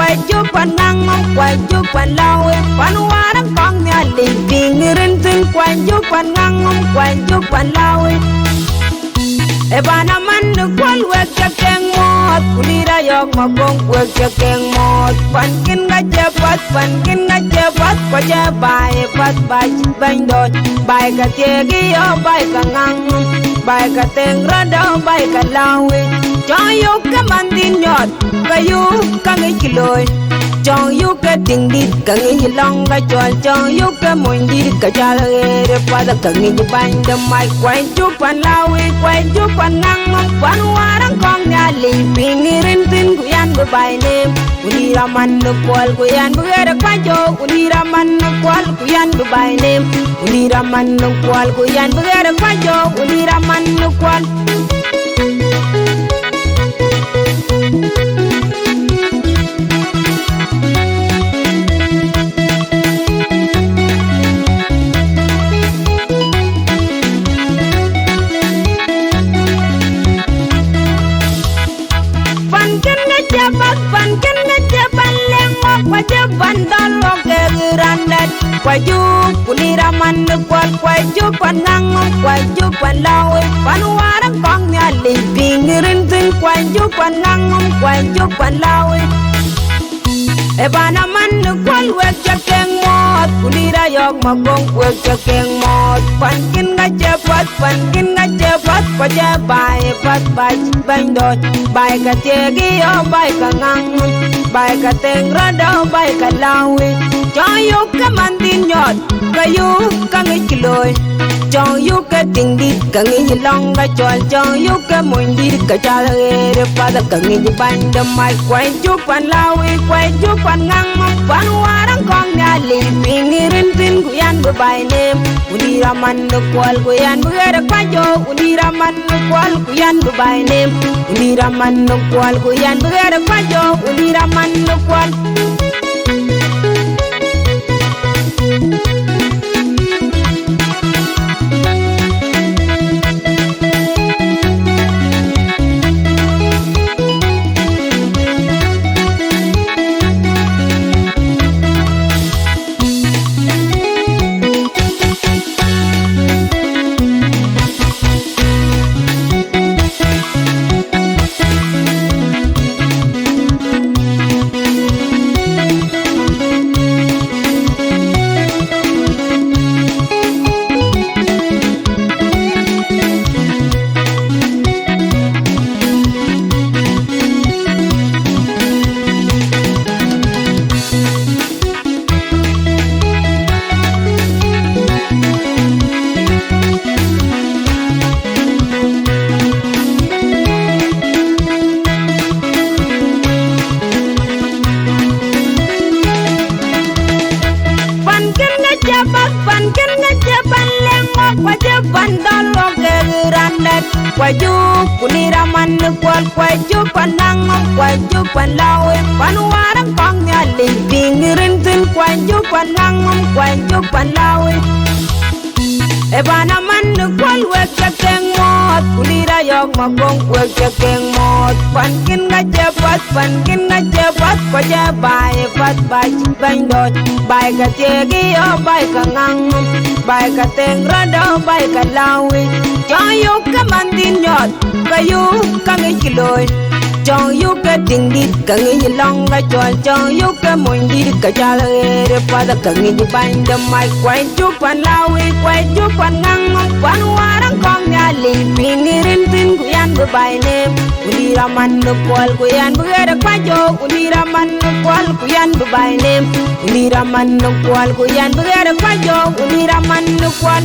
quay chúc quan ngang quay chúc quan lao quan hoa đang con nhà lì vì người rinh tin quay chúc quan ngang quay chúc quan lao Ebana man the one work your king mod, Kulira yok ma bong work your king mod. Pankin ga jepat, pankin ga jepat, koja bay pat bay bang dot, bay ka tiegi yo bay ka ngang, bay ka tengra da bay ka lawi. Jong yu ka mandin yot, ka yu ka ngi kiloi. Jong yu ka ting dit, ka ngi long ka chol, jong yu ka moin dit, ka jala re pada ka ngi bang the mic, quay chuk pan lawi, quay chuk pan ngang quan warang kong nya li pingirin tin kuyan go by name unira man no kwal kuyan bugera kwajo unira man no kwal kuyan go by name unira man no kwal kuyan bugera kwajo unira man no kwal Bandalo ke randat kwaju kulira man kwal kwaju panang kwaju panlawe panwarang kong nya li pingirin tin kwaju panang kwaju panlawe Ebana man kwal wek jakeng mot kulira yok mabong wek jakeng mot pankin ga jepat kwaja bay pat bay bang dot bay ka tiegi yo bay ka ngang bay ka tengra da bay ka lawi jong yu ka mandin yot ka yu ka ngi kiloi jong yu ka ting dit ka ngi long ka chol jong yu ka moin dit ka jala re pada ka ngi bang da mai kwai chu pan lawi kwai chu pan ngang pan warang kong nya li pingirin tin kuyan go by name unira man no kwal kuyan bugera kwajo unira man no kwal kuyan go by name unira man no kwal kuyan bugera kwajo unira man no kwal bandalo ke randat kwaju kulira man kwal kwaju panang kwaju panlawe panwarang kong nya li pingirin tin kwaju panang kwaju panlawe Ebana man kwal wek jakeng mot kulira yok mabong wek jakeng mot pankin ga jepat kwaja bay pat bay bang dot bay ka tiegi yo bay ka ngang bay ka tengra da bay ka lawi jong yu ka mandin yot ka yu ka ngi kiloi jong yu ka ting dit ka ngi long ka chol jong yu ka moin dit ka jala re pada ka ngi bang da mai kwai chu pan lawi kwai chu pan ngang pan warang kong nya li pingirin tin kuyan go by name unira man no kwal kuyan bugera kwajo unira man no kwal kuyan go by name unira man no kwal kuyan bugera kwajo unira man no kwal